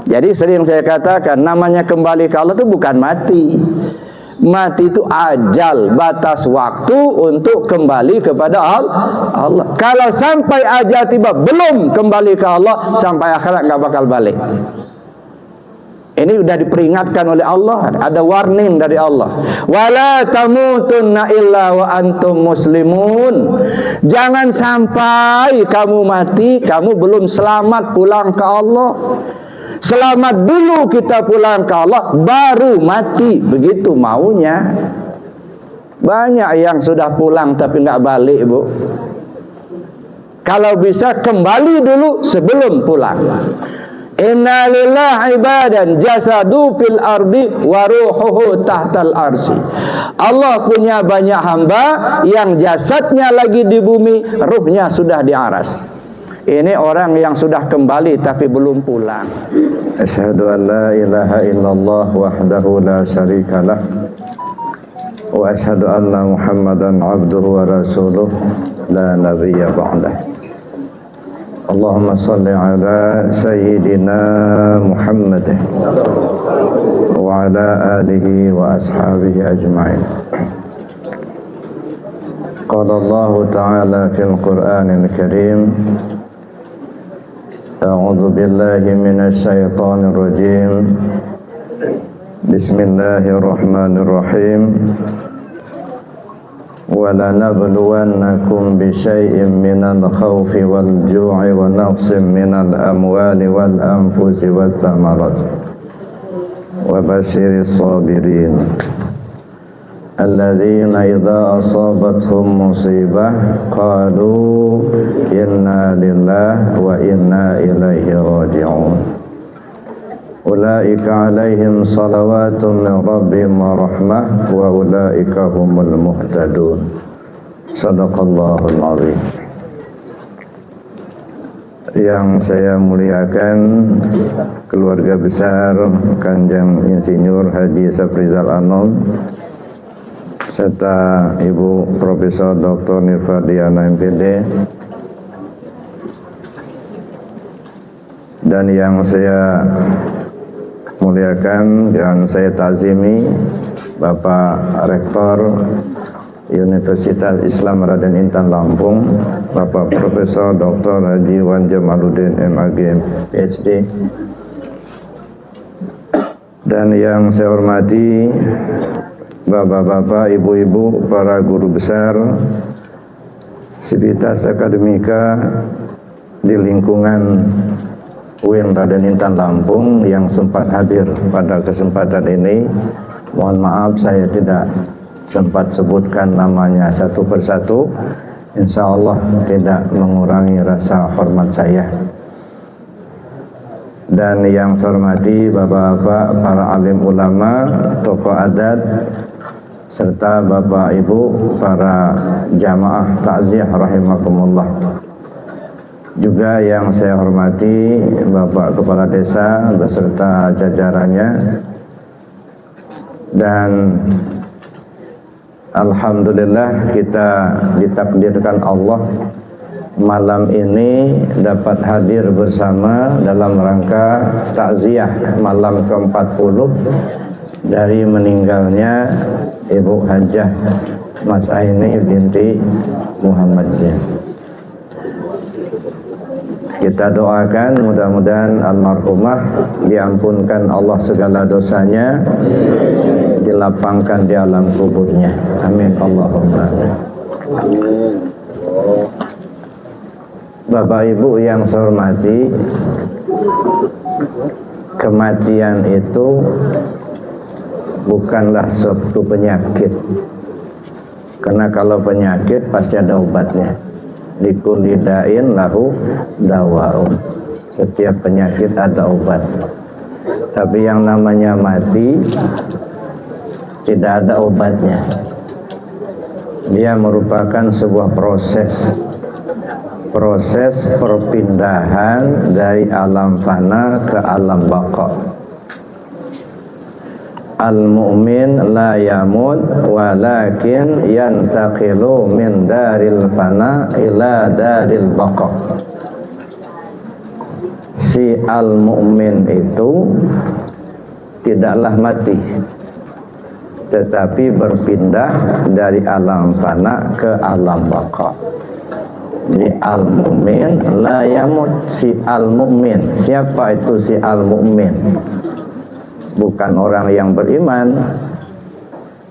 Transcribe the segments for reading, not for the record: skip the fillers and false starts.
Jadi sering saya katakan, namanya kembali ke Allah itu bukan mati. Mati itu ajal, batas waktu untuk kembali kepada Allah. Kalau sampai ajal tiba belum kembali ke Allah, sampai akhirat nggak bakal balik. Ini sudah diperingatkan oleh Allah, ada warning dari Allah. Wala tamutunna illa wa antum muslimun. Jangan sampai kamu mati, kamu belum selamat pulang ke Allah. Selamat dulu kita pulang ke Allah, baru mati. Begitu maunya. Banyak yang sudah pulang tapi nggak balik, Bu. Kalau bisa kembali dulu sebelum pulang. Inna lillahi ibadan jasadu fil ardi wa ruhuhu tahtal arsi. Allah punya banyak hamba yang jasadnya lagi di bumi, ruhnya sudah di aras. Ini orang yang sudah kembali tapi belum pulang. Asyhadu an la ilaha illallah wahdahu la syarikalah wa asyhadu anna Muhammadan abduhu wa rasuluh la nabiyya ba'dah. Allahumma salli ala sayyidina Muhammad wa ala alihi wa ashabihi ajma'in. Qala Allah ta'ala fil Qur'anil Karim, a'udzu billahi minasy syaithanir rajim. Bismillahirrahmanirrahim. وَلَنَبْلُوَنَّكُمْ بِشَيْءٍ مِّنَ الْخَوْفِ وَالْجُوعِ وَنَقْصٍ مِّنَ الْأَمْوَالِ وَالْأَنفُسِ وَالثَّمَرَاتِ وَبَشِّرِ الصَّابِرِينَ الَّذِينَ إِذَا أَصَابَتْهُمْ مُصِيبَةٌ قَالُوا إِنَّا لِلَّهِ وَإِنَّا إِلَيْهِ راجعون Ulaika alaihim salawatun min rabbihim wa rahmah wa ulaika humul muhtadun. Sadaqallahul azim. Yang saya muliakan keluarga besar Kanjeng Insinyur Haji Safrizal Anom serta Ibu Profesor Dr. Nirvadiana MPD, dan yang saya muliakan dan saya takzimi Bapak Rektor Universitas Islam Raden Intan Lampung, Bapak Profesor Dr. Haji Wan Jamaluddin MAG PhD, dan yang saya hormati Bapak-bapak, Ibu-ibu, para guru besar Sivitas Akademika di lingkungan UIN Raden Intan Lampung yang sempat hadir pada kesempatan ini. Mohon maaf saya tidak sempat sebutkan namanya satu persatu. Insya Allah tidak mengurangi rasa hormat saya. Dan yang saya hormati Bapak-bapak, para alim ulama, tokoh adat, serta Bapak Ibu para jamaah takziah rahimakumullah. Juga yang saya hormati Bapak Kepala Desa beserta jajarannya. Dan alhamdulillah kita ditakdirkan Allah malam ini dapat hadir bersama dalam rangka takziah malam ke-40 dari meninggalnya Ibu Hajah Mas Aini binti Muhammad Zain. Kita doakan mudah-mudahan almarhumah diampunkan Allah segala dosanya, dilapangkan di alam kuburnya. Amin Allahumma. Bapak Ibu yang saya hormati, kematian itu bukanlah suatu penyakit. Karena kalau penyakit pasti ada obatnya. Likulli da'in lahu dawa'un. Setiap penyakit ada obat. Tapi yang namanya mati tidak ada obatnya. Dia merupakan sebuah proses perpindahan dari alam fana ke alam baqa. Al-mu'min la yamut walakin yantaqilu min daril fana ila daril baqa. si al-mu'min itu tidaklah mati, tetapi berpindah dari alam fana ke alam baqa. Jadi al-mu'min la yamut, si al-mu'min. Siapa itu si al-mu'min? Bukan orang yang beriman.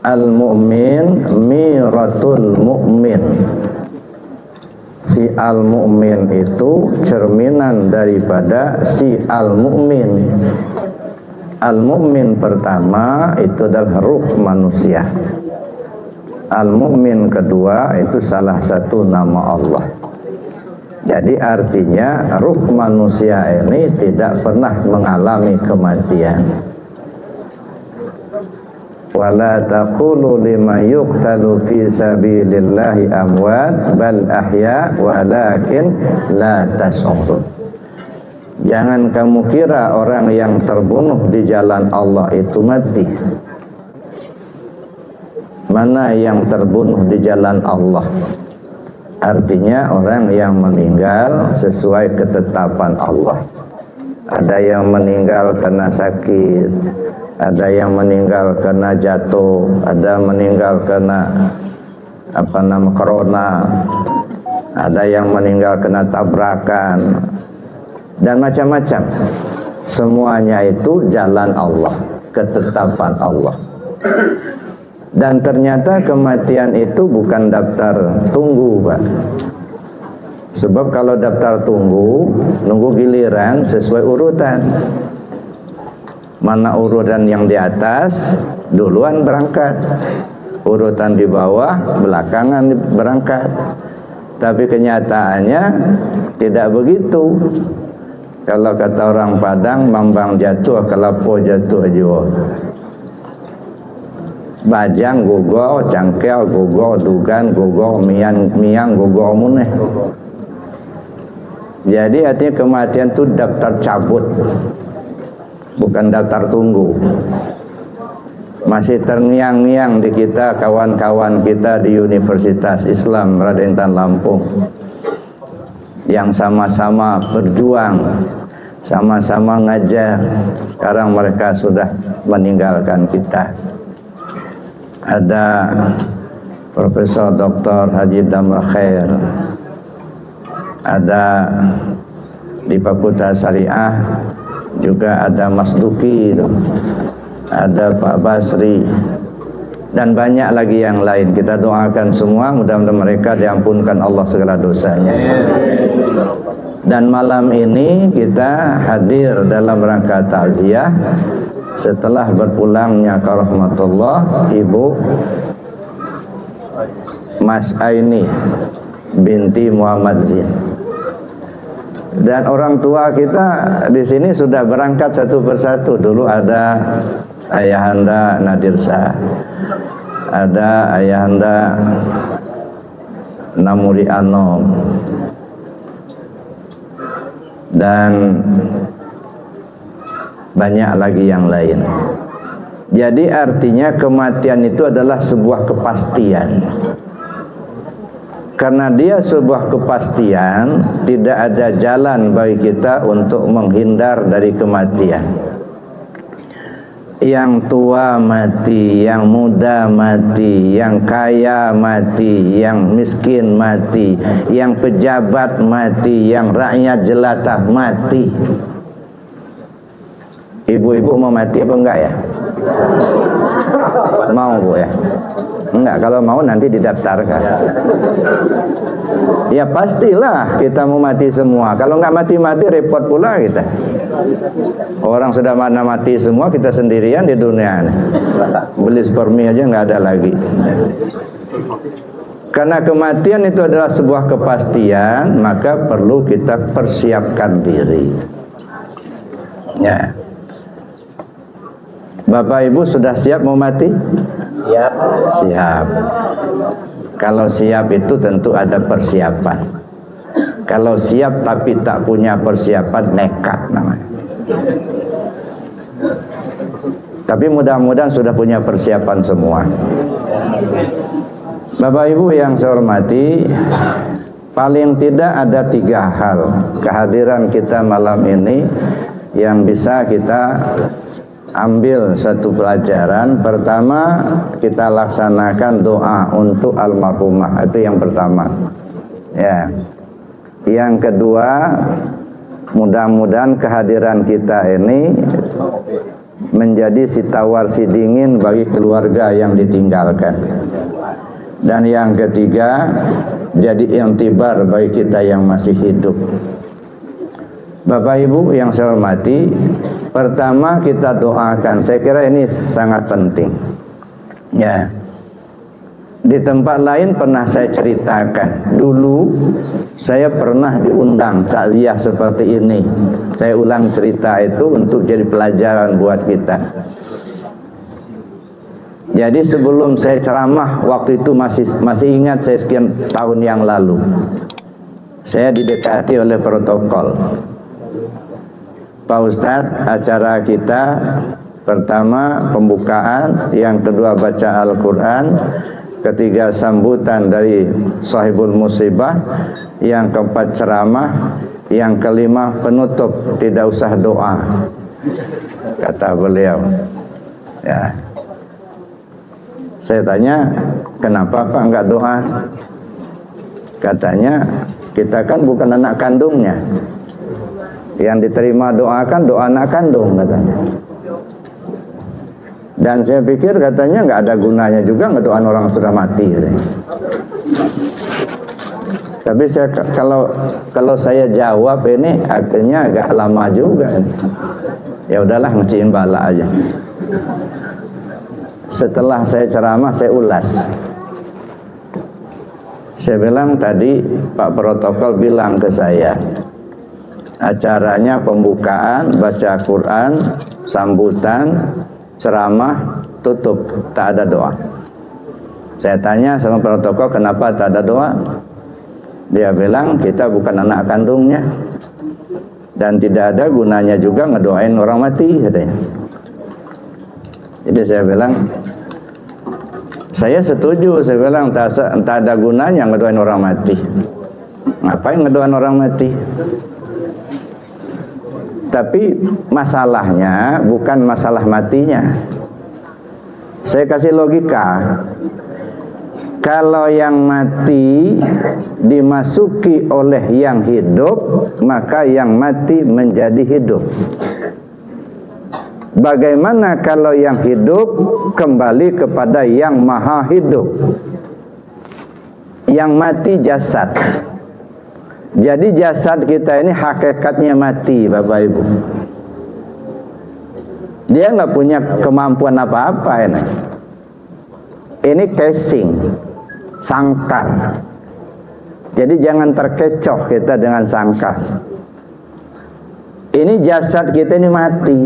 Al-mu'min miratul mu'min. Si al-mu'min itu cerminan daripada si al-mu'min. Al-mu'min pertama itu adalah ruh manusia. Al-mu'min kedua itu salah satu nama Allah. Jadi artinya ruh manusia ini tidak pernah mengalami kematian. Wala taqulu liman yuqtalu fi sabilillahi amwat bal ahya walakin la tash'urun. Jangan kamu kira orang yang terbunuh di jalan Allah itu mati. Mana yang terbunuh di jalan Allah? Artinya orang yang meninggal sesuai ketetapan Allah. Ada yang meninggal karena sakit, ada yang meninggal karena jatuh, ada meninggal karena corona, ada yang meninggal karena tabrakan, dan macam-macam. Semuanya itu jalan Allah, ketetapan Allah. Dan ternyata kematian itu bukan daftar tunggu, Pak. Sebab kalau daftar tunggu, nunggu giliran sesuai urutan. Mana urutan yang di atas, duluan berangkat. Urutan di bawah, belakangan berangkat. Tapi kenyataannya tidak begitu. Kalau kata orang Padang, mambang jatuh, kelapo jatuh jiwa. Bajang gugo, cangkel gugo, dugan gugo, miang gugo muneh. Jadi artinya kematian itu daftar cabut, bukan daftar tunggu. Masih terngiang-ngiang di kita kawan-kawan kita di Universitas Islam Raden Intan Lampung yang sama-sama berjuang, sama-sama ngajar. Sekarang mereka sudah meninggalkan kita. Ada Profesor Dr. Haji Damra Khair, ada di Fakultas Syariah juga ada Mas Duki, ada Pak Basri, dan banyak lagi yang lain. Kita doakan semua mudah-mudahan mereka diampunkan Allah segala dosanya. Dan malam ini kita hadir dalam rangka takziah setelah berpulangnya ke rahmatullah Ibu Mas Aini binti Muhammad Zin. Dan orang tua kita di sini sudah berangkat satu persatu. Dulu ada Ayahanda Nadir Shah, ada Ayahanda Namuri Anom, dan banyak lagi yang lain. Jadi artinya kematian itu adalah sebuah kepastian. Karena dia sebuah kepastian, tidak ada jalan bagi kita untuk menghindar dari kematian. Yang tua mati, yang muda mati, yang kaya mati, yang miskin mati, yang pejabat mati, yang rakyat jelata mati. Ibu-ibu mau mati apa enggak ya? Mau, Bu, ya? Enggak, kalau mau nanti didaftarkan. Ya pastilah kita mau mati semua. Kalau enggak mati-mati repot pula kita. Orang sudah mana mati semua, kita sendirian di dunia ini. Beli spermi aja enggak ada lagi. Karena kematian itu adalah sebuah kepastian, maka perlu kita persiapkan diri. Ya. Bapak Ibu sudah siap mau mati? Siap. Siap. Kalau siap itu tentu ada persiapan. Kalau siap tapi tak punya persiapan, nekat namanya. Tapi mudah-mudahan sudah punya persiapan semua. Bapak Ibu yang saya hormati, paling tidak ada 3 hal kehadiran kita malam ini yang bisa kita ambil satu pelajaran. Pertama, kita laksanakan doa untuk almarhumah, itu yang pertama. Ya. Yang kedua, mudah-mudahan kehadiran kita ini menjadi si tawar si dingin bagi keluarga yang ditinggalkan. Dan yang ketiga, jadi intibar bagi kita yang masih hidup. Bapak Ibu yang saya hormati, pertama kita doakan, saya kira ini sangat penting. Ya. Di tempat lain pernah saya ceritakan, dulu saya pernah diundang takziah seperti ini. Saya ulang cerita itu untuk jadi pelajaran buat kita. Jadi sebelum saya ceramah, waktu itu masih ingat saya sekian tahun yang lalu, saya didekati oleh protokol. Pak Ustadz, acara kita pertama pembukaan, yang kedua baca Al-Quran, ketiga sambutan dari sahibul musibah, yang keempat ceramah, yang kelima penutup, tidak usah doa, kata beliau. Ya. Saya tanya, kenapa Pak enggak doa? Katanya, kita kan bukan anak kandungnya. Yang diterima doakan doa anak kandung, katanya. Dan saya pikir katanya nggak ada gunanya juga ngedoain orang sudah mati. Katanya. Tapi saya kalau saya jawab ini artinya agak lama juga. Ya udahlah, ngeciin bala aja. Setelah saya ceramah, saya ulas. Saya bilang tadi Pak Protokol bilang ke saya, acaranya pembukaan, baca Quran, sambutan, ceramah, tutup, tak ada doa. Saya tanya sama protokol, kenapa tak ada doa? Dia bilang, kita bukan anak kandungnya, dan tidak ada gunanya juga ngedoain orang mati, katanya. Jadi saya bilang, saya setuju. Saya bilang, tak ada gunanya ngedoain orang mati. Ngapain ngedoain orang mati? Tapi masalahnya bukan masalah matinya. Saya kasih logika. Kalau yang mati dimasuki oleh yang hidup, maka yang mati menjadi hidup. Bagaimana kalau yang hidup kembali kepada yang maha hidup? Yang mati jasad. Jadi jasad kita ini hakikatnya mati, Bapak Ibu. Dia nggak punya kemampuan apa-apa ini. Ini casing, sangkar. Jadi jangan terkecoh kita dengan sangkar. Ini jasad kita ini mati.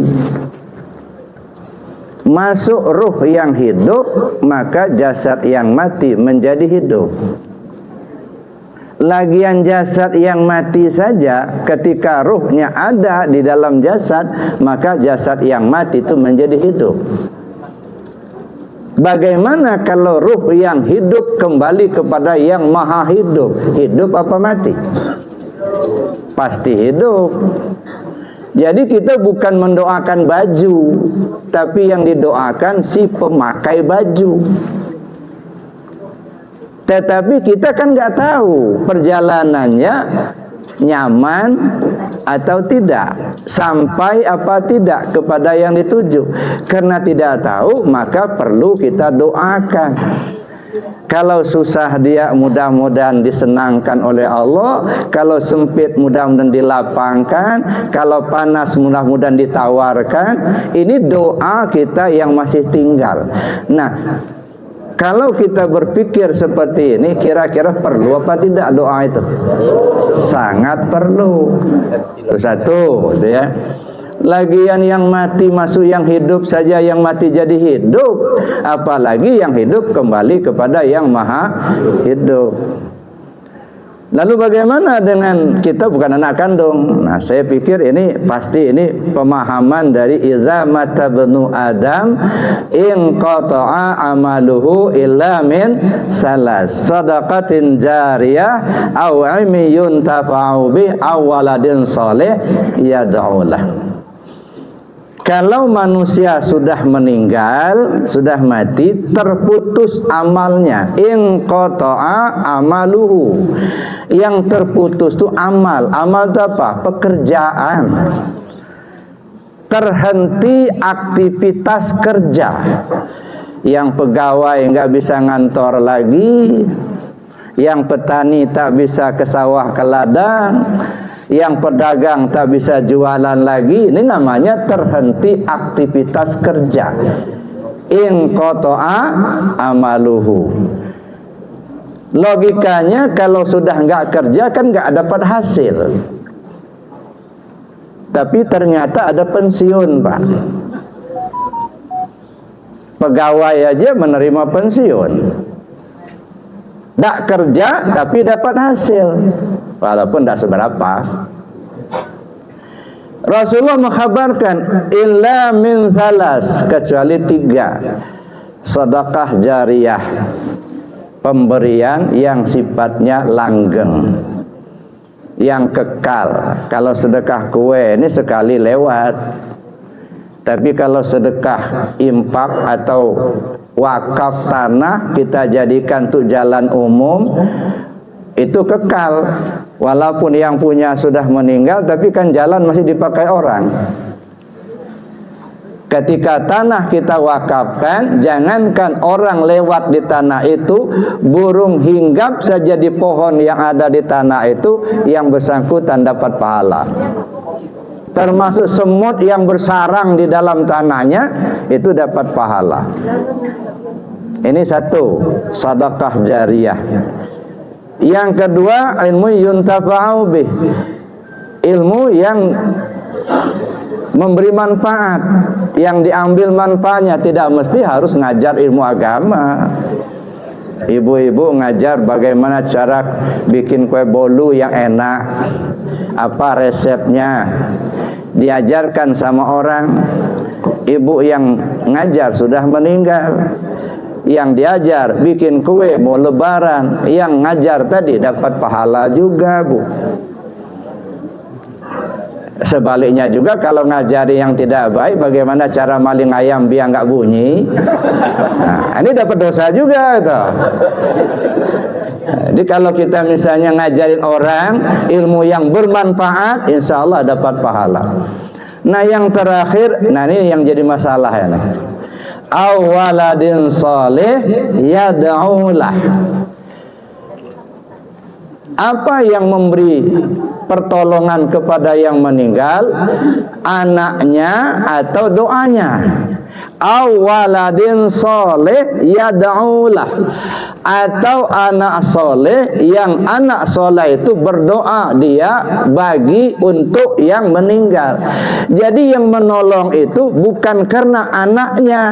Masuk ruh yang hidup, maka jasad yang mati menjadi hidup. Lagian jasad yang mati saja, ketika ruhnya ada di dalam jasad, maka jasad yang mati itu menjadi hidup. Bagaimana kalau ruh yang hidup kembali kepada yang maha hidup? Hidup apa mati? Pasti hidup. Jadi kita bukan mendoakan baju, tapi yang didoakan si pemakai baju. Tetapi kita kan nggak tahu perjalanannya nyaman atau tidak, sampai apa tidak kepada yang dituju. Karena tidak tahu, maka perlu kita doakan. Kalau susah dia mudah-mudahan disenangkan oleh Allah, kalau sempit mudah-mudahan dilapangkan, kalau panas mudah-mudahan ditawarkan. Ini doa kita yang masih tinggal. Nah, kalau kita berpikir seperti ini, kira-kira perlu apa tidak doa itu? Sangat perlu. Itu satu, gitu ya. Lagian yang mati masuk yang hidup saja, yang mati jadi hidup, apalagi yang hidup kembali kepada yang maha hidup. Lalu bagaimana dengan kita bukan anak kandung? Nah, saya pikir ini pasti ini pemahaman dari iza mata benu Adam in qata'a amaluhu illa min salas sadaqatin jariyah aw ilmin tafa'u bi aw waladin salih yad'ulah. Kalau manusia sudah meninggal, sudah mati, terputus amalnya. In qata'a amaluhu. Yang terputus itu amal. Amal itu apa? Pekerjaan. Terhenti aktivitas kerja. Yang pegawai nggak bisa ngantor lagi. Yang petani tak bisa ke sawah ke ladang. Yang pedagang tak bisa jualan lagi. Ini namanya terhenti aktivitas kerja. In qata'a amaluhu. Logikanya kalau sudah nggak kerja kan nggak dapat hasil. Tapi ternyata ada pensiun, Pak. Pegawai aja menerima pensiun. Tak kerja tapi dapat hasil. Walaupun tidak seberapa. Rasulullah mengkhabarkan illa min salas, kecuali 3. Sedekah jariyah, pemberian yang sifatnya langgeng, yang kekal. Kalau sedekah kue ini sekali lewat. Tapi kalau sedekah infak atau wakaf tanah kita jadikan untuk jalan umum, itu kekal. Walaupun yang punya sudah meninggal, tapi kan jalan masih dipakai orang. Ketika tanah kita wakafkan, jangankan orang lewat di tanah itu, burung hinggap saja di pohon yang ada di tanah itu, yang bersangkutan dapat pahala. Termasuk semut yang bersarang di dalam tanahnya, itu dapat pahala. Ini satu, sedekah jariyah. Yang kedua, ilmu yuntafa'u bih, ilmu yang memberi manfaat, yang diambil manfaatnya. Tidak mesti harus ngajar ilmu agama. Ibu-ibu ngajar bagaimana cara bikin kue bolu yang enak, apa resepnya, diajarkan sama orang. Ibu yang ngajar sudah meninggal, yang diajar bikin kue mau lebaran, yang ngajar tadi dapat pahala juga, Bu. Sebaliknya juga kalau ngajari yang tidak baik, bagaimana cara maling ayam biar nggak bunyi, nah, ini dapat dosa juga itu. Jadi kalau kita misalnya ngajarin orang ilmu yang bermanfaat, insya Allah dapat pahala. Nah yang terakhir, nah ini yang jadi masalah ya. Awaladin salih yad'ulah. Apa yang memberi pertolongan kepada yang meninggal? Anaknya atau doanya? Awaladin salih yad'ulah, atau anak soleh yang anak soleh itu berdoa dia bagi untuk yang meninggal. Jadi yang menolong itu bukan karena anaknya,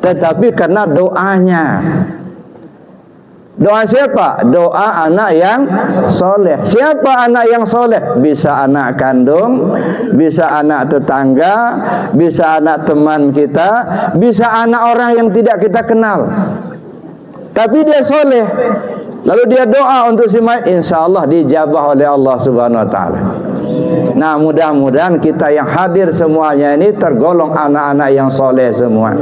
tetapi karena doanya. Doa siapa? Doa anak yang soleh. Siapa anak yang soleh? Bisa anak kandung, bisa anak tetangga, bisa anak teman kita, bisa anak orang yang tidak kita kenal. Tapi dia soleh, lalu dia doa untuk si mayit, insya Allah dijabah oleh Allah Subhanahu Wa Taala. Nah mudah-mudahan kita yang hadir semuanya ini tergolong anak-anak yang soleh semua,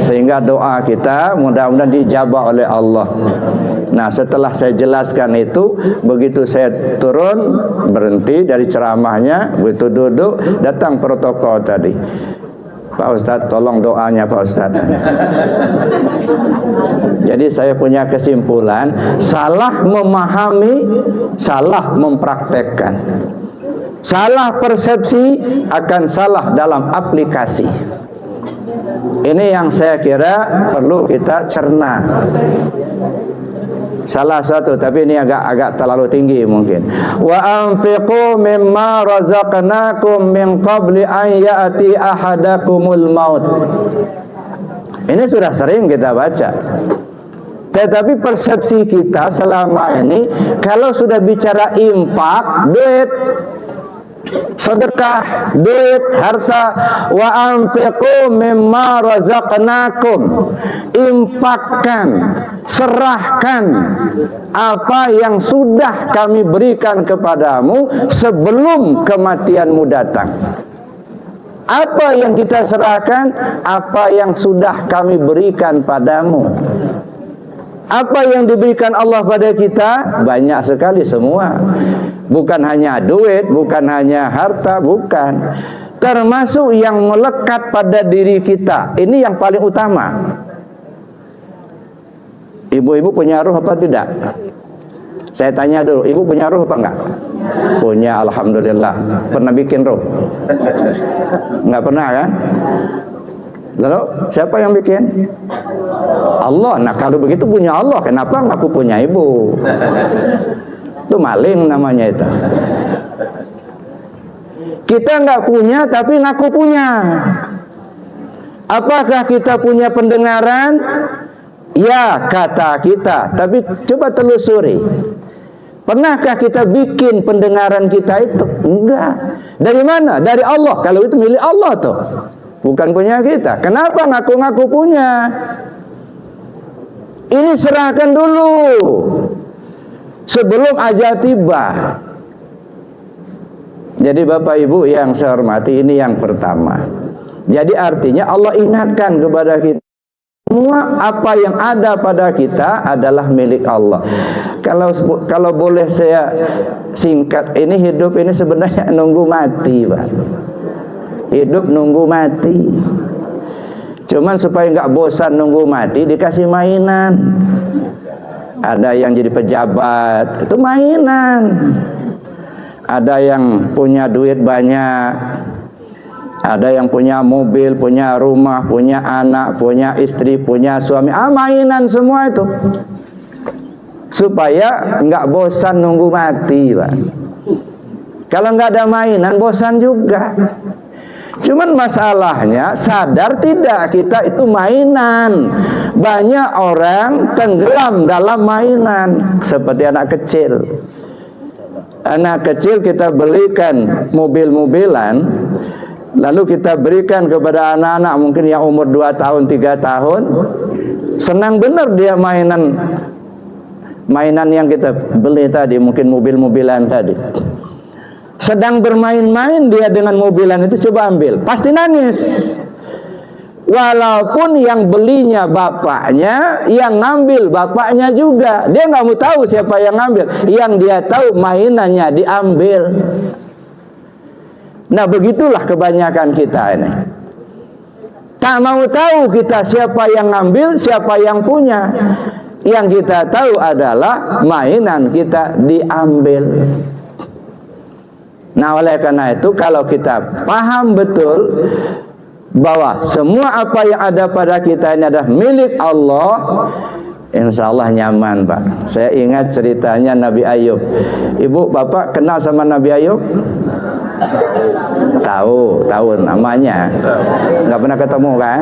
sehingga doa kita mudah-mudahan dijabah oleh Allah. Nah setelah saya jelaskan itu, begitu saya turun berhenti dari ceramahnya, begitu duduk datang protokol tadi. Pak Ustadz, tolong doanya Pak Ustadz. Jadi saya punya kesimpulan, salah memahami, salah mempraktekkan. Salah persepsi akan salah dalam aplikasi. Ini yang saya kira perlu kita cerna. Salah satu, tapi ini agak terlalu tinggi mungkin. Wa anfiqu mimma razaqnakum min qabli an ya'ti ahadakumul maut. Ini sudah sering kita baca. Tetapi persepsi kita selama ini, kalau sudah bicara infak, duit, sedekah, duit, harta, wa anfiqu mimma razaqnakum, infakkan, serahkan apa yang sudah kami berikan kepadamu sebelum kematianmu datang. Apa yang kita serahkan? Apa yang sudah kami berikan padamu. Apa yang diberikan Allah pada kita? Banyak sekali semua. Bukan hanya duit, bukan hanya harta, bukan. Termasuk yang melekat pada diri kita. Ini yang paling utama. Ibu-ibu punya ruh apa tidak? Saya tanya dulu, ibu punya ruh apa enggak? Punya, alhamdulillah. Pernah bikin ruh? Enggak pernah kan? Lalu siapa yang bikin? Allah. Nah kalau begitu punya Allah, kenapa aku punya ibu? Itu maling namanya itu. Kita enggak punya tapi ngaku punya. Apakah kita punya pendengaran? Ya, kata kita. Tapi coba telusuri. Pernahkah kita bikin pendengaran kita itu? Enggak. Dari mana? Dari Allah. Kalau itu milik Allah tuh, bukan punya kita. Kenapa ngaku-ngaku punya? Ini serahkan dulu sebelum ajal tiba. Jadi Bapak Ibu yang saya hormati, ini yang pertama. Jadi artinya Allah ingatkan kepada kita, semua apa yang ada pada kita adalah milik Allah. Kalau boleh saya singkat, ini hidup ini sebenarnya nunggu mati, Pak. Hidup nunggu mati. Cuman supaya nggak bosan nunggu mati, dikasih mainan. Ada yang jadi pejabat, itu mainan. Ada yang punya duit banyak, ada yang punya mobil, punya rumah, punya anak, punya istri, punya suami. Mainan semua itu. Supaya nggak bosan nunggu mati, Pak. Kalau nggak ada mainan, bosan juga. Cuman masalahnya, sadar tidak kita itu mainan. Banyak orang tenggelam dalam mainan. Seperti anak kecil. Anak kecil kita belikan mobil-mobilan, lalu kita berikan kepada anak-anak mungkin yang umur 2 tahun, 3 tahun. Senang benar dia mainan yang kita beli tadi, mungkin mobil-mobilan tadi. Sedang bermain-main dia dengan mobilan itu, coba ambil, pasti nangis. Walaupun yang belinya bapaknya, yang ngambil bapaknya juga. Dia nggak mau tahu siapa yang ngambil. Yang dia tahu mainannya diambil. Nah begitulah kebanyakan kita ini. Tak mau tahu kita siapa yang ngambil, siapa yang punya. Yang kita tahu adalah mainan kita diambil. Nah oleh karena itu, kalau kita paham betul bahwa semua apa yang ada pada kita ini adalah milik Allah, insya Allah nyaman, Pak. Saya ingat ceritanya Nabi Ayub. Ibu, Bapak kenal sama Nabi Ayub? Tahu namanya. Nggak pernah ketemu kan?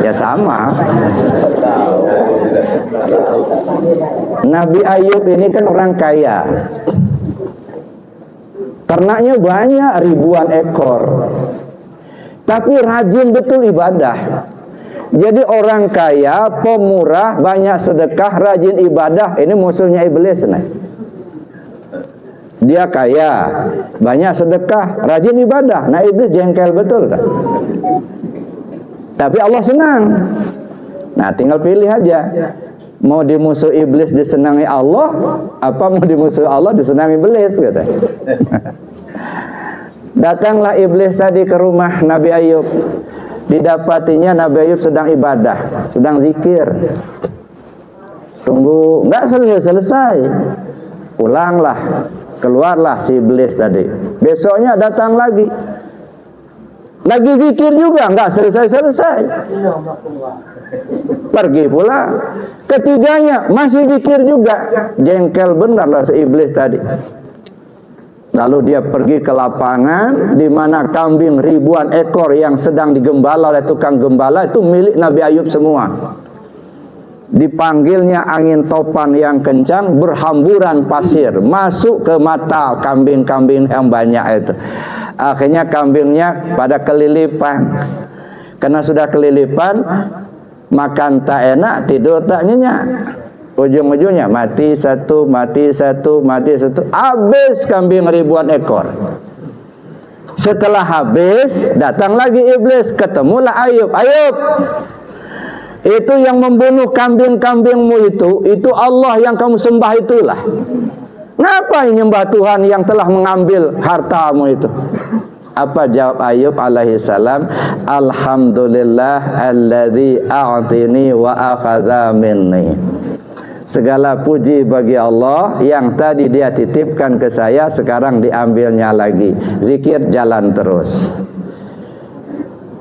Ya sama. Nabi Ayub ini kan orang kaya. Ternaknya banyak, ribuan ekor. Tapi rajin betul ibadah. Jadi orang kaya, pemurah, banyak sedekah, rajin ibadah. Ini musuhnya iblis nih. Dia kaya, banyak sedekah, rajin ibadah. Nah iblis jengkel betul kan? Tapi Allah senang. Nah tinggal pilih aja. Mau dimusuh iblis disenangi Allah, apa mau dimusuh Allah disenangi iblis gitu. Datanglah iblis tadi ke rumah Nabi Ayub. Didapatinya Nabi Ayub sedang ibadah, sedang zikir. Tunggu, nggak selesai. Pulanglah, keluarlah si iblis tadi. Besoknya datang lagi. Lagi zikir juga, nggak selesai. Pergi pula. Ketiganya masih zikir juga. Jengkel benarlah si iblis tadi. Lalu dia pergi ke lapangan di mana kambing ribuan ekor yang sedang digembala oleh tukang gembala itu milik Nabi Ayub semua. dipanggilnya angin topan yang kencang, berhamburan pasir masuk ke mata kambing-kambing yang banyak itu. Akhirnya kambingnya pada kelilipan. Karena sudah kelilipan, makan tak enak, tidur tak nyenyak. Ujung-ujungnya mati satu, mati satu, mati satu. Habis kambing ribuan ekor. Setelah habis, datang lagi iblis, ketemulah Ayub. Ayub, itu yang membunuh kambing-kambingmu itu Allah yang kamu sembah itulah. Ngapain nyembah Tuhan yang telah mengambil hartamu itu? Apa jawab Ayub alaihi salam? Alhamdulillah alladzi a'tini wa akhadha minni. Segala puji bagi Allah yang tadi dia titipkan ke saya, sekarang diambilnya lagi. Zikir jalan terus.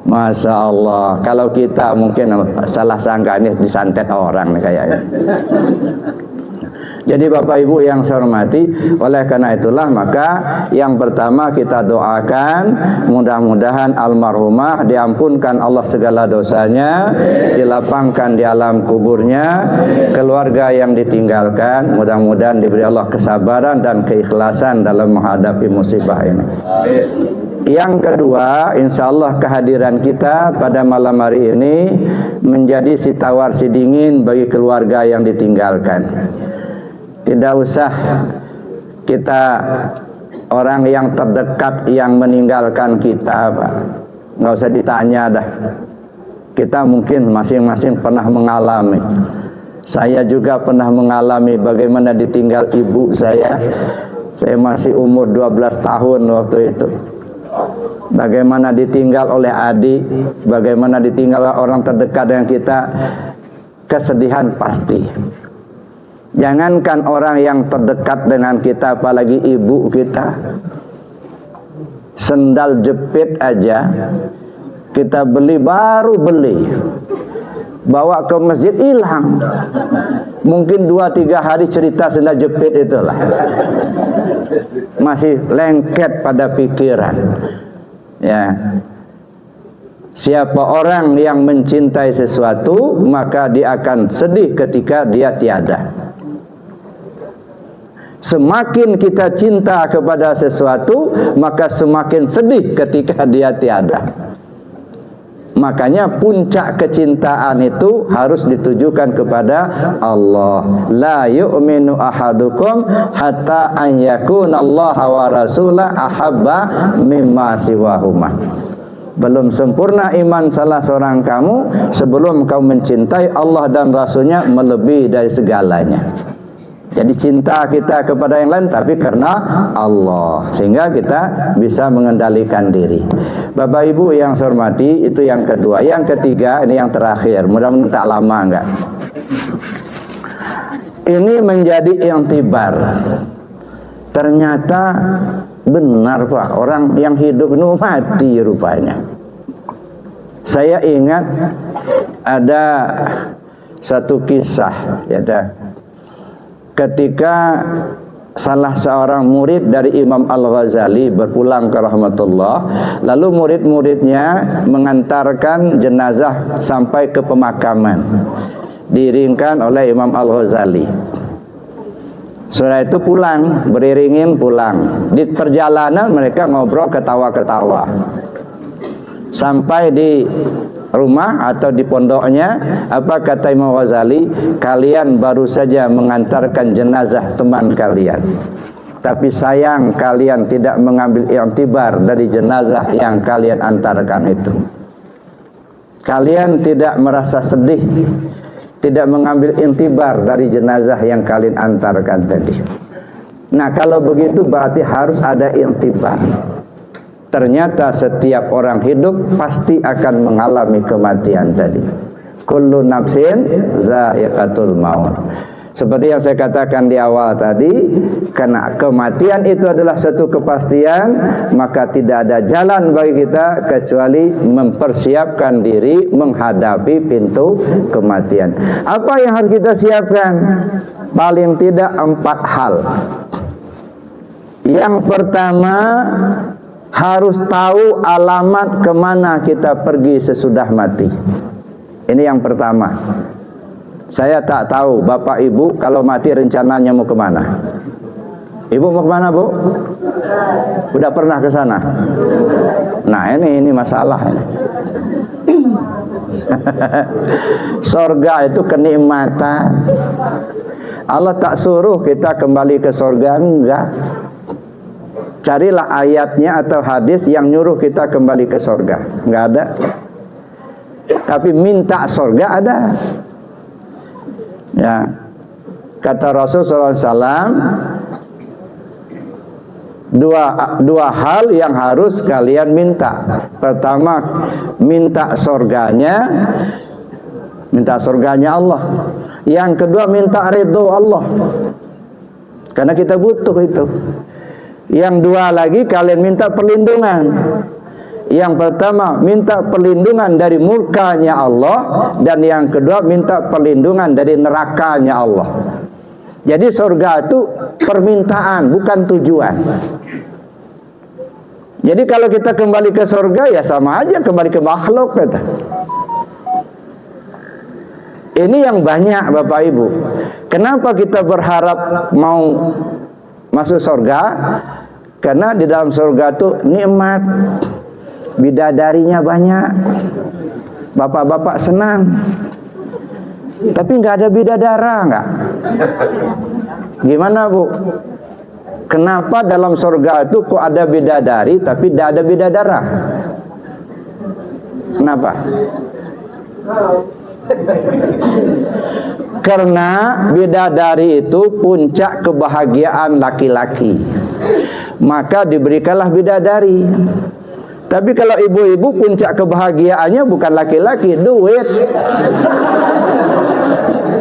Masya Allah. Kalau kita mungkin salah sangka ini disantet orang nih kayaknya. Jadi Bapak Ibu yang saya hormati, oleh karena itulah maka yang pertama kita doakan mudah-mudahan almarhumah diampunkan Allah segala dosanya, dilapangkan di alam kuburnya, keluarga yang ditinggalkan mudah-mudahan diberi Allah kesabaran dan keikhlasan dalam menghadapi musibah ini. Yang kedua, insya Allah kehadiran kita pada malam hari ini menjadi si tawar si dingin bagi keluarga yang ditinggalkan. Tidak usah kita orang yang terdekat yang meninggalkan kita, Pak. Nggak usah ditanya dah. Kita mungkin masing-masing pernah mengalami. Saya juga pernah mengalami bagaimana ditinggal ibu saya. Saya masih umur 12 tahun waktu itu. Bagaimana ditinggal oleh adik, bagaimana ditinggal orang terdekat dengan kita, kesedihan pasti. Jangankan orang yang terdekat dengan kita, apalagi ibu kita. Sendal jepit aja kita baru beli, bawa ke masjid hilang. Mungkin 2-3 hari cerita sendal jepit itulah masih lengket pada pikiran. Ya, siapa orang yang mencintai sesuatu, maka dia akan sedih ketika dia tiada. Semakin kita cinta kepada sesuatu, maka semakin sedih ketika dia tiada. Makanya puncak kecintaan itu harus ditujukan kepada Allah. La yu'minu ahadukum hatta an yakuna Allah wa rasulah ahabba mimma siwahuma. Belum sempurna iman salah seorang kamu sebelum kamu mencintai Allah dan Rasulnya melebihi dari segalanya. Jadi cinta kita kepada yang lain tapi karena Allah, sehingga kita bisa mengendalikan diri. Bapak Ibu yang saya hormati, itu yang kedua. Yang ketiga, ini yang terakhir, mudah-mudahan tak lama enggak. Ini menjadi intibar. Ternyata benar Pak, orang yang hidup itu mati rupanya. Saya ingat ada satu kisah, ya ketika salah seorang murid dari Imam Al-Ghazali berpulang ke rahmatullah, lalu murid-muridnya mengantarkan jenazah sampai ke pemakaman, diiringkan oleh Imam Al-Ghazali. Setelah itu pulang, beriringin pulang. Di perjalanan mereka ngobrol ketawa-ketawa. Sampai di rumah atau di pondoknya, apa kata Imam Ghazali? Kalian baru saja mengantarkan jenazah teman kalian, tapi sayang kalian tidak mengambil i'tibar dari jenazah yang kalian antarkan itu. Kalian tidak merasa sedih, tidak mengambil intibar dari jenazah yang kalian antarkan tadi. Nah, kalau begitu berarti harus ada intibar. Ternyata setiap orang hidup pasti akan mengalami kematian tadi. Kullu nafsin za'iqatul maut. Seperti yang saya katakan di awal tadi, karena kematian itu adalah satu kepastian, maka tidak ada jalan bagi kita kecuali mempersiapkan diri menghadapi pintu kematian. Apa yang harus kita siapkan? Paling tidak 4 hal. Yang pertama, harus tahu alamat kemana kita pergi sesudah mati. Ini yang pertama. Saya tak tahu Bapak Ibu kalau mati rencananya mau kemana. Ibu mau kemana, Bu? Udah pernah ke sana? Nah, ini masalah. Sorga itu kenikmatan. Allah tak suruh kita kembali ke sorga, enggak. Carilah ayatnya atau hadis yang nyuruh kita kembali ke sorga. Enggak ada. Tapi minta sorga ada. Ya, kata Rasulullah SAW, dua hal yang harus kalian minta. Pertama, minta surganya Allah. Yang kedua, minta ridho Allah, karena kita butuh itu. Yang dua lagi, kalian minta perlindungan. Yang pertama, minta perlindungan dari murkanya Allah, dan yang kedua, minta perlindungan dari nerakanya Allah. Jadi surga itu permintaan, bukan tujuan. Jadi kalau kita kembali ke surga, ya sama aja kembali ke makhluk, kata. Ini yang banyak, Bapak Ibu. Kenapa kita berharap mau masuk surga? Karena di dalam surga itu nikmat, bidadarinya banyak, bapak-bapak senang. Tapi nggak ada bidadara, nggak? Gimana, Bu? Kenapa dalam surga itu kok ada bidadari tapi tidak ada bidadara? Kenapa? Karena bidadari itu puncak kebahagiaan laki-laki, maka diberikanlah bidadari. Tapi kalau ibu-ibu puncak kebahagiaannya bukan laki-laki, duit,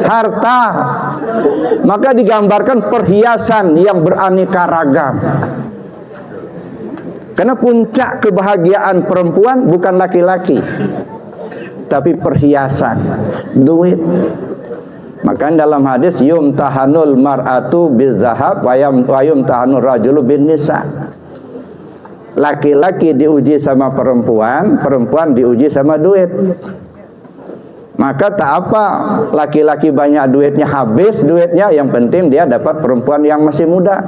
harta. Maka digambarkan perhiasan yang beraneka ragam. Karena puncak kebahagiaan perempuan bukan laki-laki, tapi perhiasan, duit. Maka dalam hadis, yumtahanul mar'atu bizahab wa yumtahanul rajulu bin nisa. Laki-laki diuji sama perempuan, perempuan diuji sama duit. Maka tak apa laki-laki banyak duitnya, habis duitnya, yang penting dia dapat perempuan yang masih muda.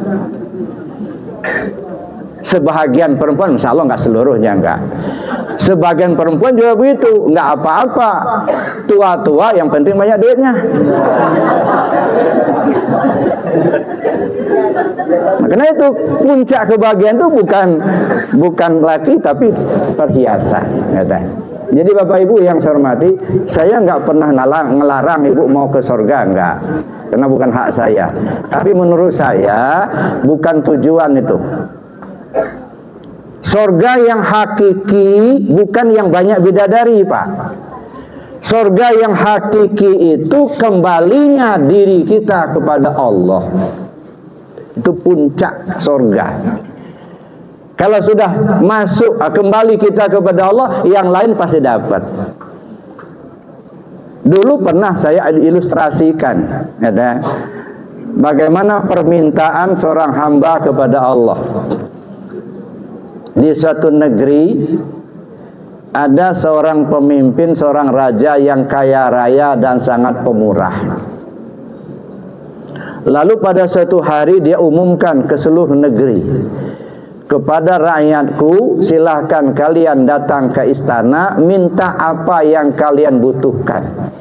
Sebahagian perempuan, insya Allah nggak seluruhnya, enggak. Sebagian perempuan juga begitu, nggak apa-apa, tua-tua yang penting banyak duitnya. Karena itu puncak kebahagiaan itu bukan laki tapi perhiasan, kata. Jadi Bapak Ibu yang saya hormati, saya nggak pernah ngelarang ibu mau ke surga, enggak, karena bukan hak saya. Tapi menurut saya bukan tujuan itu. Surga yang hakiki bukan yang banyak bidadari, Pak. Surga yang hakiki itu kembalinya diri kita kepada Allah. Itu puncak surga. Kalau sudah masuk, kembali kita kepada Allah, yang lain pasti dapat. Dulu pernah saya ilustrasikan, ya, bagaimana permintaan seorang hamba kepada Allah. Di suatu negeri ada seorang pemimpin, seorang raja yang kaya raya dan sangat pemurah. Lalu pada suatu hari dia umumkan ke seluruh negeri, kepada rakyatku, silahkan kalian datang ke istana, minta apa yang kalian butuhkan.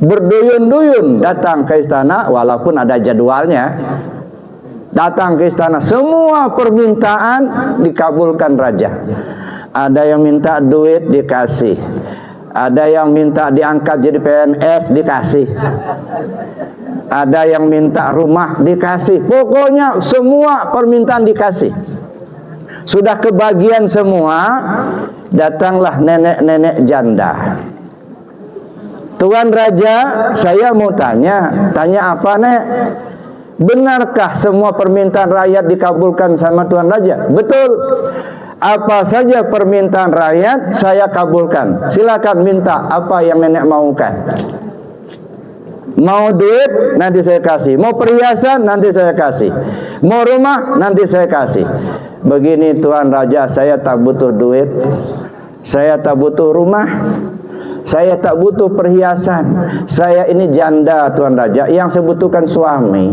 Berduyun-duyun datang ke istana, walaupun ada jadwalnya. Datang ke istana, semua permintaan dikabulkan raja. Ada yang minta duit, dikasih. Ada yang minta diangkat jadi PNS, dikasih. Ada yang minta rumah, dikasih. Pokoknya semua permintaan dikasih. Sudah kebagian semua, datanglah nenek-nenek janda. Tuan Raja, saya mau tanya apa, Nek? Benarkah semua permintaan rakyat dikabulkan sama Tuan Raja? Betul. Apa saja permintaan rakyat saya kabulkan. Silakan minta apa yang nenek maukan. Mau duit, nanti saya kasih. Mau perhiasan, nanti saya kasih. Mau rumah, nanti saya kasih. Begini Tuan Raja, saya tak butuh duit, saya tak butuh rumah, Saya tak butuh perhiasan. Saya ini janda Tuan Raja, yang saya butuhkan suami.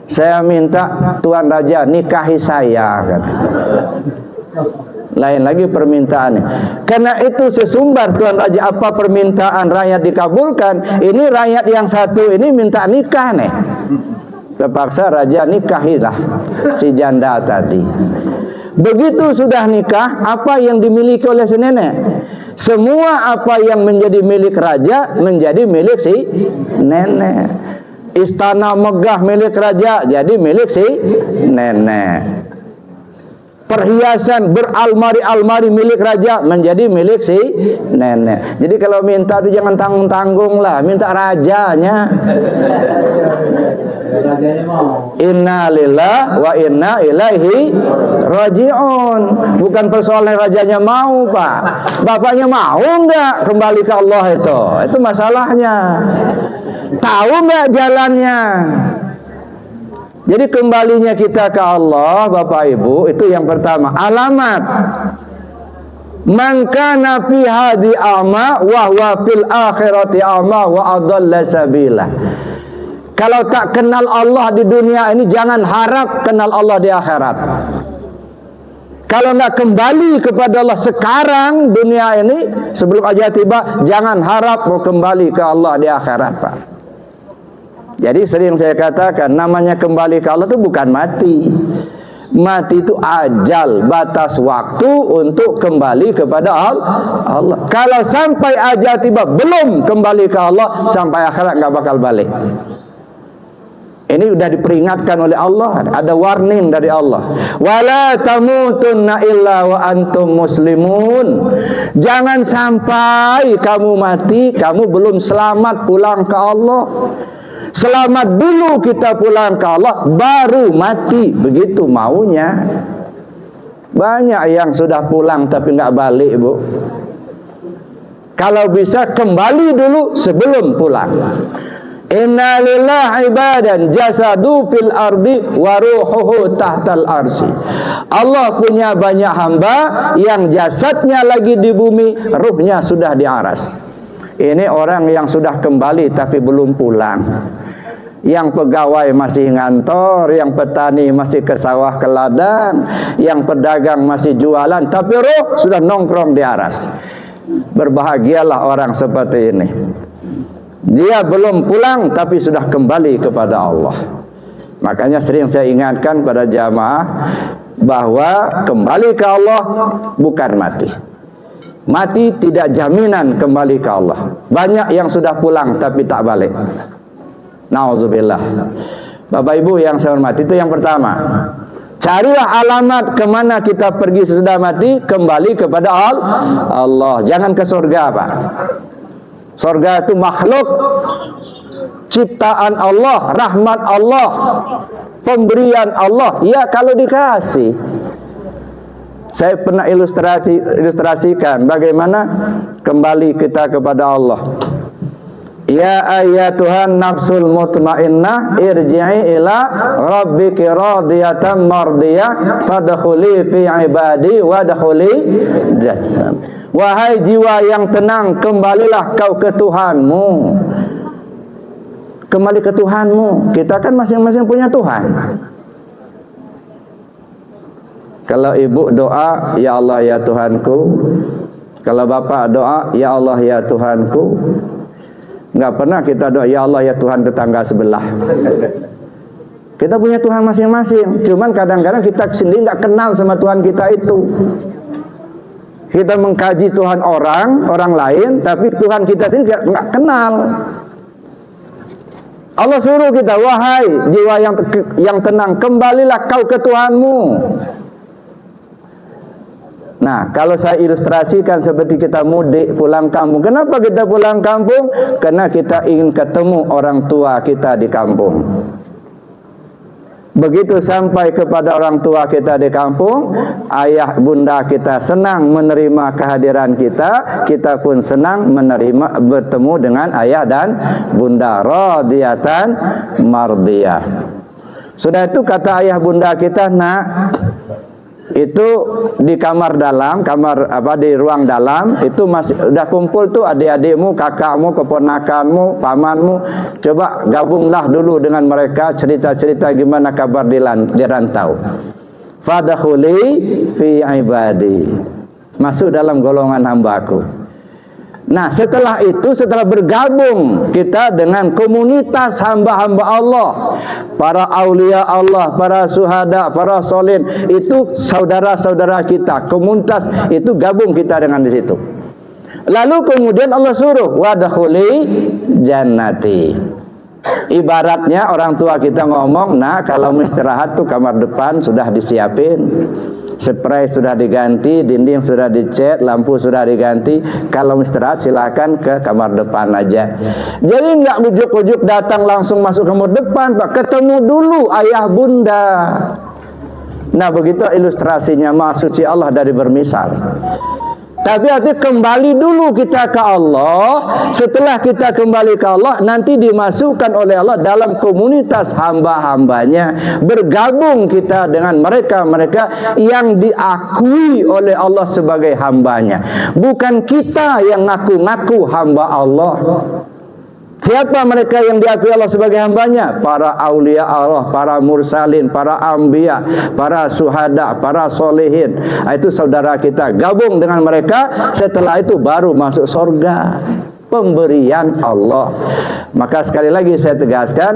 Saya minta Tuan Raja nikahi saya, kata. Lain lagi permintaannya. Karena itu sesumbar Tuan Raja, apa permintaan rakyat dikabulkan. Ini rakyat yang satu ini minta nikah nih. Terpaksa raja nikahilah si janda tadi. Begitu sudah nikah, apa yang dimiliki oleh si nenek? Semua apa yang menjadi milik raja menjadi milik si nenek. Istana megah milik raja jadi milik si nenek. Perhiasan beralmari-almari milik raja menjadi milik si nenek. Jadi kalau minta itu jangan tanggung-tanggung lah, minta rajanya. Inna lillahi wa inna ilaihi raji'un. Bukan persoalan rajanya mau, Pak. Bapaknya mau enggak kembali ke Allah itu? Itu masalahnya. Tahu enggak jalannya? Jadi kembalinya kita ke Allah, Bapak Ibu, itu yang pertama. Alamat. Man kana fi hadi a'ma wa huwa fil akhirati a'ma wa adalla sabila. Kalau tak kenal Allah di dunia ini, jangan harap kenal Allah di akhirat. Kalau nak kembali kepada Allah sekarang dunia ini, sebelum ajal tiba, jangan harap mau kembali ke Allah di akhirat, Pak. Jadi sering saya katakan, namanya kembali ke Allah itu bukan mati. Mati itu ajal, batas waktu untuk kembali kepada Allah. Kalau sampai ajal tiba belum kembali ke Allah, sampai akhirat nggak bakal balik. Ini sudah diperingatkan oleh Allah, ada warning dari Allah. Wala tamutunna illa wa antum muslimun. Jangan sampai kamu mati, kamu belum selamat pulang ke Allah. Selamat dulu kita pulang ke Allah, baru mati. Begitu maunya. Banyak yang sudah pulang tapi nggak balik, Bu. Kalau bisa kembali dulu sebelum pulang. Inna lillahi ibadan jasadu fil ardi wa ruhuhu tahtal arsi. Allah punya banyak hamba yang jasadnya lagi di bumi, ruhnya sudah di aras. Ini orang yang sudah kembali tapi belum pulang. Yang pegawai masih ngantor, yang petani masih ke sawah ke ladang, yang pedagang masih jualan, tapi roh sudah nongkrong di aras. Berbahagialah orang seperti ini. Dia belum pulang tapi sudah kembali kepada Allah. Makanya sering saya ingatkan pada jamaah bahwa kembali ke Allah bukan mati. Mati tidak jaminan kembali ke Allah. Banyak yang sudah pulang tapi tak balik. Nauzubillah. Bapak Ibu yang saya hormati, itu yang pertama. Carilah alamat kemana kita pergi sesudah mati, kembali kepada Allah. Jangan ke surga, Pak. Surga itu makhluk ciptaan Allah, rahmat Allah, pemberian Allah. Ya kalau dikasih. Saya pernah ilustrasikan bagaimana kembali kita kepada Allah. Ya ayatuhan nafsul mutmainnah irji'i ila rabbiki radiyatan mardiyah fadkhuli fi ibadi wadkhuli jannah. Wahai jiwa yang tenang, kembalilah kau ke Tuhanmu. Kembali ke Tuhanmu. Kita kan masing-masing punya Tuhan. Kalau ibu doa, ya Allah ya Tuhanku. Kalau bapak doa, ya Allah ya Tuhanku. Nggak pernah kita doa, ya Allah ya Tuhan tetangga sebelah. Kita punya Tuhan masing-masing. Cuman kadang-kadang kita sendiri nggak kenal sama Tuhan kita itu. Kita mengkaji Tuhan orang lain, tapi Tuhan kita sendiri nggak kenal. Allah suruh kita, wahai jiwa yang tenang, kembalilah kau ke Tuhanmu. Nah, kalau saya ilustrasikan seperti kita mudik pulang kampung. Kenapa kita pulang kampung? Karena kita ingin ketemu orang tua kita di kampung. Begitu sampai kepada orang tua kita di kampung, ayah bunda kita senang menerima kehadiran kita, kita pun senang menerima bertemu dengan ayah dan bunda, radiyatan mardiyah. Sudah itu kata ayah bunda kita, nak, itu di kamar dalam, di ruang dalam itu masih udah kumpul tuh adik-adikmu, kakakmu, keponakanmu, pamanmu. Coba gabunglah dulu dengan mereka, cerita-cerita gimana kabar di rantau. Fadkhuli fi ibadi, masuk dalam golongan hambaku. Nah, setelah itu, setelah bergabung kita dengan komunitas hamba-hamba Allah, para aulia Allah, para syuhada, para solihin, itu saudara-saudara kita, komunitas itu gabung kita dengan di situ. Lalu kemudian Allah suruh wadkhuli jannati. Ibaratnya orang tua kita ngomong, nah kalau mau istirahat tuh kamar depan sudah disiapin, spray sudah diganti, dinding sudah dicat, lampu sudah diganti. Kalau istirahat silakan ke kamar depan aja. Jadi nggak ujuk-ujuk datang langsung masuk kamar depan, Pak. Ketemu dulu ayah bunda. Nah begitu ilustrasinya, maha suci Allah dari bermisal. Tapi arti kembali dulu kita ke Allah. Setelah kita kembali ke Allah, nanti dimasukkan oleh Allah dalam komunitas hamba-hambanya. Bergabung kita dengan mereka-mereka yang diakui oleh Allah sebagai hambanya. Bukan kita yang ngaku-ngaku hamba Allah. Siapa mereka yang diakui Allah sebagai hambanya? Para aulia Allah, para mursalin, para anbiya, para syuhada, para solehin. Itu saudara kita. Gabung dengan mereka, setelah itu baru masuk surga. Pemberian Allah. Maka sekali lagi saya tegaskan,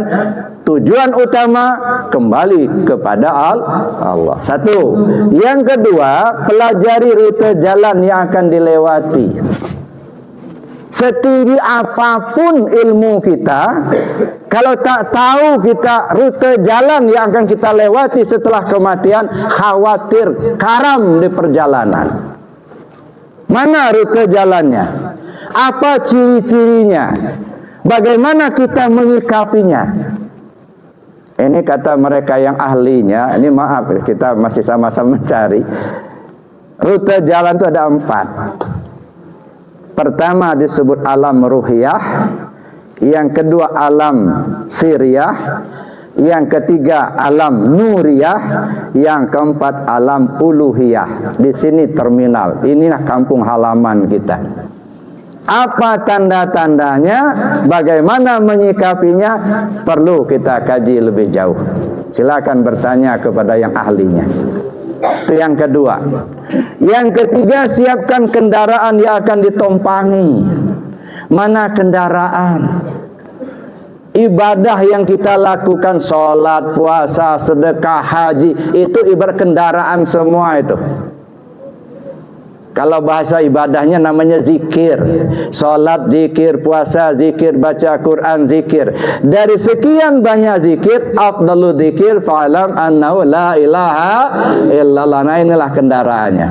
tujuan utama kembali kepada Allah. Satu. Yang kedua, pelajari rute jalan yang akan dilewati. Setinggi apapun ilmu kita, kalau tak tahu kita rute jalan yang akan kita lewati setelah kematian, khawatir karam di perjalanan. Mana rute jalannya? Apa ciri-cirinya? Bagaimana kita menyikapinya? Ini kata mereka yang ahlinya, ini maaf kita masih sama-sama mencari. Rute jalan itu ada 4. Pertama disebut alam ruhiyah, yang kedua alam siriyah, yang ketiga alam nuriyah, yang keempat alam uluhiyah. Di sini terminal, inilah kampung halaman kita. Apa tanda-tandanya, bagaimana menyikapinya, perlu kita kaji lebih jauh. Silakan bertanya kepada yang ahlinya. Itu yang kedua. Yang ketiga, siapkan kendaraan yang akan ditumpangi. Mana kendaraan? Ibadah yang kita lakukan, sholat, puasa, sedekah, haji, itu ibarat kendaraan semua itu. Kalau bahasa ibadahnya namanya zikir. Salat zikir, puasa zikir, baca Quran zikir. Dari sekian banyak zikir, afdalu zikir fa'alam annahu la ilaha illallah. Nah inilah kendaraannya.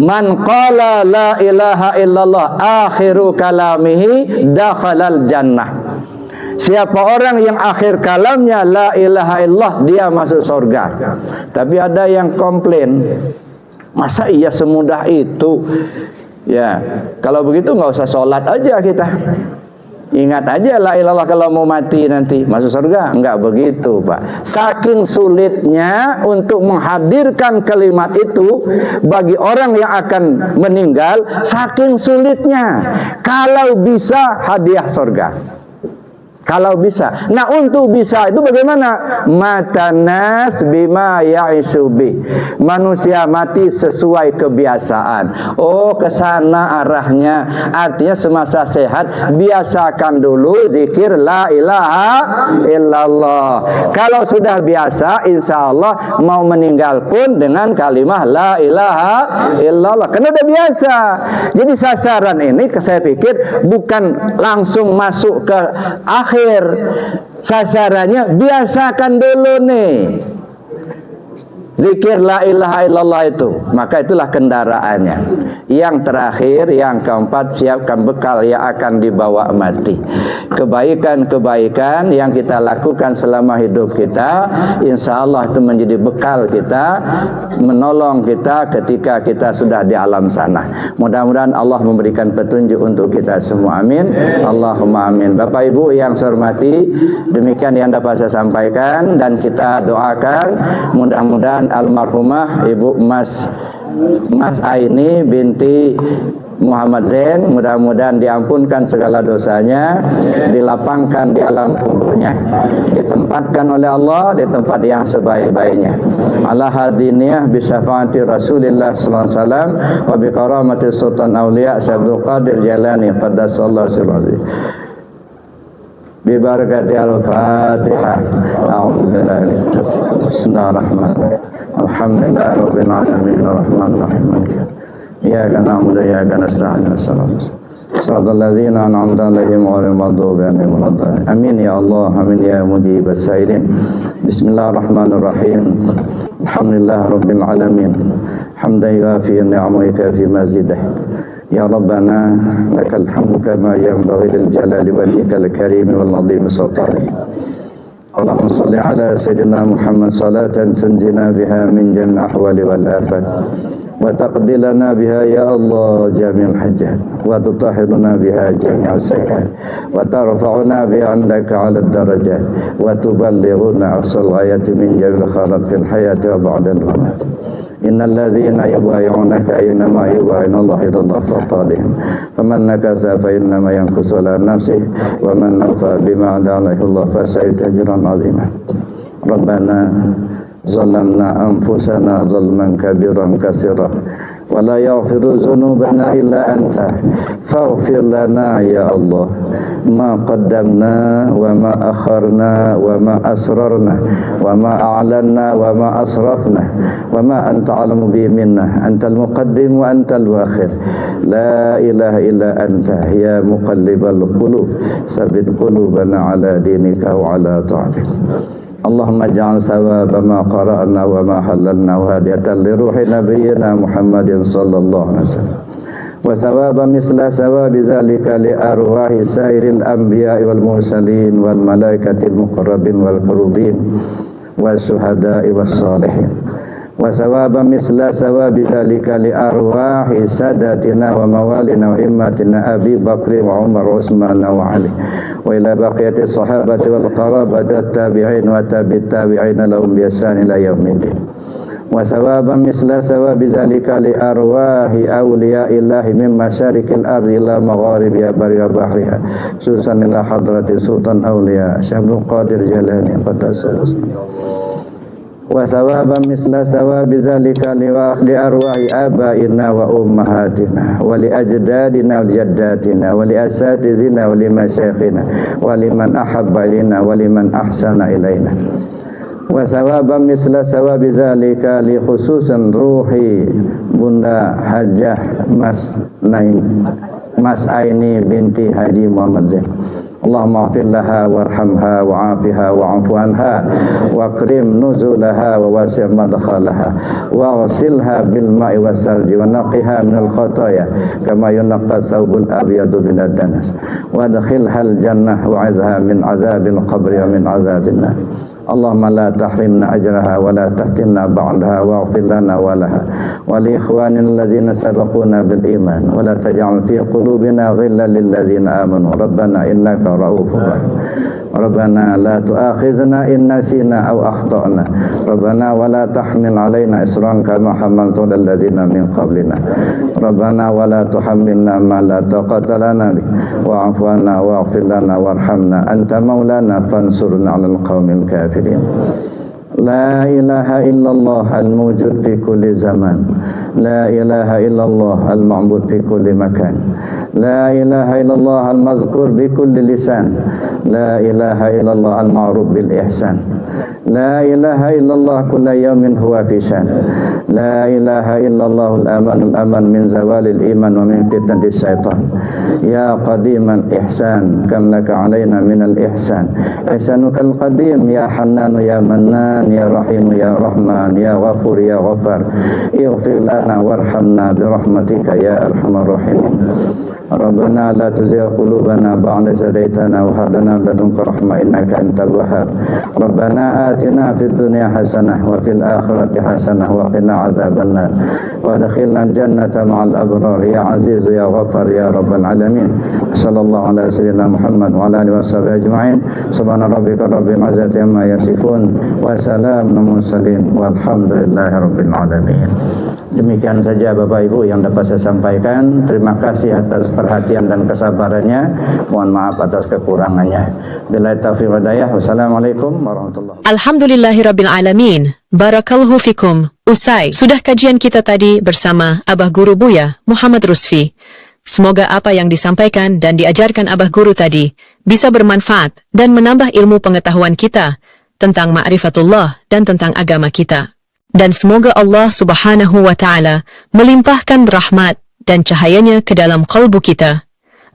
Man qala la ilaha illallah akhiru kalamihi dakhalal jannah. Siapa orang yang akhir kalamnya la ilaha illallah, dia masuk surga. Tapi ada yang komplain, masa iya semudah itu? Ya, kalau begitu nggak usah sholat aja kita. Ingat aja la ilallah kalau mau mati nanti masuk surga. Enggak begitu, Pak. Saking sulitnya untuk menghadirkan kalimat itu bagi orang yang akan meninggal, saking sulitnya. Kalau bisa hadiah surga. Kalau bisa. Nah untuk bisa itu bagaimana? Matanas bima ya'isubi. Manusia mati sesuai kebiasaan. Oh kesana arahnya. Artinya semasa sehat biasakan dulu zikir la ilaha illallah. Kalau sudah biasa, insya Allah mau meninggal pun dengan kalimah la ilaha illallah. Karena udah biasa. Jadi sasaran ini saya pikir bukan langsung masuk ke akhir. Sasarannya biasakan dulu nih zikir la ilaha illallah itu. Maka itulah kendaraannya. Yang terakhir, yang keempat, siapkan bekal yang akan dibawa mati. Kebaikan-kebaikan yang kita lakukan selama hidup kita, insya Allah itu menjadi bekal kita, menolong kita ketika kita sudah di alam sana. Mudah-mudahan Allah memberikan petunjuk untuk kita semua. Amin. Allahumma amin. Bapak Ibu yang saya hormati, demikian yang dapat saya sampaikan, dan kita doakan mudah-mudahan dan almarhumah Ibu Mas Aini binti Muhammad Zain, mudah-mudahan diampunkan segala dosanya, dilapangkan di alam kuburnya, ditempatkan oleh Allah di tempat yang sebaik-baiknya. Ala hadiniyah bi syafaati Rasulillah sallallahu alaihi wasallam wa bi karamati Sultan Auliya Syabdul Qadir Jalani qaddasallahu sirrahu. Bi barakati al-Fatihah. A'udzubillahi minasyaitonir rajim. Bismillahirrahmanirrahim. Alhamdulillahirabbil alamin arrahmanir rahim. Iyyaka na'budu wa iyyaka nasta'in. Shiratal ladzina an'amta 'alaihim ghairil maghdubi 'alaihim waladdallin. Amin ya Allah, amin ya mujibas sa'ilin. Bismillahirrahmanirrahim. Alhamdulillahirabbil alamin. Hamdan yuafi ni'amahu wa yukafi mazidah. Ya Rabbana lakal hamdu kama yanbaghi lil jalali wajhikal karim wal 'azim sultanik. Allahumma salli ala sayyidina Muhammad salatan tunjina biha min jami'il ahwali wal afat. وتقضي لنا بها يا الله جميع الحاجات وتطهرنا بها جميع السيئات وترفعنا بها عندك على الدرجات وتبلغنا أقصى الغاية من جميع الخيرات في الحياة وبعد الممات. إن الذين يبايعونك إنما يبايعون الله يد الله فوق أيديهم فمن نكث فإنما ينكث على نفسه ومن أوفى بما وعد عليه الله فسيؤتيه أجرا عظيما. ربنا ظلمنا أنفسنا ظلما كبيرا كثيرا ولا يغفر ذنوبنا إلا أنت فاغفر لنا يا الله ما قدمنا وما أخرنا وما أسررنا وما أعلنا وما أسرفنا وما أنت أعلم به منا أنت المقدم وأنت الآخر لا إله إلا أنت يا مقلب القلوب ثبت قلوبنا على دينك وعلى طاعتك. اللهم اجعل ثواب ما قرأنا وما حللنا هدية لروح نبينا محمد صلى الله عليه وسلم وثواب مثل ثواب ذلك لأرواح سائر الأنبياء والمرسلين والملائكة المقربين والقربين والشهداء والصالحين وثواب مثل ثواب ذلك لأرواح ساداتنا وموالنا وإمتنا أبي بكر وعمر وعثمان وعلي وإلى بقية الصحابة والقرابة والتابعين وتابع التابعين لهم بإحسان إلى يوم الدين وثوابا مثل ثواب ذلك لأرواح أولياء الله من مشارق الأرض إلى مغاربها برها وبحرها خصوصا إلى حضرة سلطان أولياء شيخ القادر جيلاني قدس وثوابا مثل ثواب ذلك لأرواح آبائنا وأمهاتنا ولأجدادنا ولجداتنا ولأساتذتنا ولمشايخنا ولمن أحب إلينا ولمن أحسن إلينا وثوابا مثل ثواب ذلك لخصوص روحي Bunda Hajah Mas Aini binti Haji Muhammad Zain. Allahumma afir laha warhamha wa'afiha wa'afu anha wa akrim nuzulaha wa wasi' madkhalaha wa ghasilha bil ma'i was salji wa naqiha min al khataya kama yunqqa thawbul abyadu min ad-danas wa adkhilha al jannah wa 'idha min 'adzabil qabri wa min 'adzabin nar. Allahumma la tahrimna ajraha wa la taftinna ba'daha waghfir lana wa laha wa li ikhwanina allazina sabaquna bil iman wa la taj'al fi qulubina ghillan lil ladzina amanu rabbana innaka ra'ufur rahim. Rabbana la tu'akhizna in nasina aw akhtana rabbana wa la tahmil 'alaina isran kama hamaltu 'alal ladzina min qablina rabbana wa la tuhammilna ma la taqata lana bi wa'fu 'anna waghfir lana warhamna anta maulana fansurna 'alal qaumil kafirin. La ilaha illallah al-mawjud fi kulli zaman la ilaha illallah al-ma'bud fi kulli makan la ilaha illallah al-mazkur bi kulli lisan la ilaha illallah al-ma'ruf bil ihsan la ilaha illallah kulla yawmin huwa fi shan la ilaha illallah al-aman min zawalil iman wa min fitnatis syaitan ya qadiman ihsan kam laka alaina min al-ihsan ihsanukal qadim ya hannan ya mannan ya rahim ya rahman ya ghafur ya ghafar ighfir lana lana warhamna birahmatika ya arhamar rahimin. Rabbana la tuzigh qulubana ba'da idh hadaytana wa hab lana min ladunka rahmah innaka antal wahhab. Rabbana atina fid dunya hasanah wa fil akhirati hasanah wa qina adzabannar. Wa adkhilna al-jannata ma'al abrar ya aziz ya ghafar ya rabbal alamin. Sallallahu ala sayyidina Muhammad wa ala alihi washabihi ajma'in. Subhana rabbika rabbil izzati amma yasifun wa salamun mursalin walhamdulillahi rabbil alamin. Demikian saja Bapak Ibu yang dapat saya sampaikan. Terima kasih atas perhatian dan kesabarannya. Mohon maaf atas kekurangannya. Billahi taufiq wal hidayah. Wassalamualaikum warahmatullahi wabarakatuh. Alhamdulillahirabbil alamin. Barakallahu fikum. Usai sudah kajian kita tadi bersama Abah Guru Buya Muhammad Rusfi. Semoga apa yang disampaikan dan diajarkan Abah Guru tadi bisa bermanfaat dan menambah ilmu pengetahuan kita tentang ma'rifatullah dan tentang agama kita. Dan semoga Allah Subhanahu wa Ta'ala melimpahkan rahmat dan cahayanya ke dalam kalbu kita,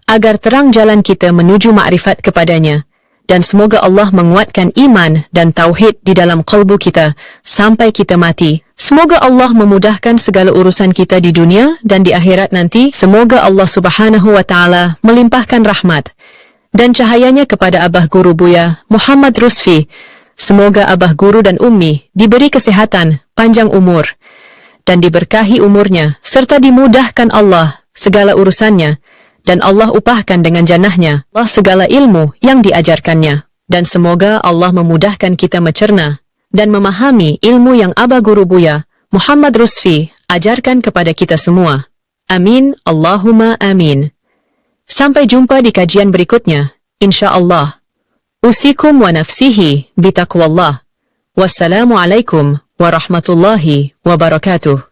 agar terang jalan kita menuju ma'rifat kepadanya. Dan semoga Allah menguatkan iman dan tauhid di dalam kalbu kita sampai kita mati. Semoga Allah memudahkan segala urusan kita di dunia dan di akhirat nanti. Semoga Allah Subhanahu wa Ta'ala melimpahkan rahmat dan cahayanya kepada Abah Guru Buya Muhammad Rusfi. Semoga Abah Guru dan Ummi diberi kesehatan, panjang umur, dan diberkahi umurnya, serta dimudahkan Allah segala urusannya, dan Allah upahkan dengan jannahnya Allah segala ilmu yang diajarkannya. Dan semoga Allah memudahkan kita mencerna dan memahami ilmu yang Abah Guru Buya Muhammad Rusfi ajarkan kepada kita semua. Amin, Allahumma amin. Sampai jumpa di kajian berikutnya, insyaAllah. Usikum wa nafsihi bitaqwallah. Wassalamualaikum warahmatullahi wabarakatuh.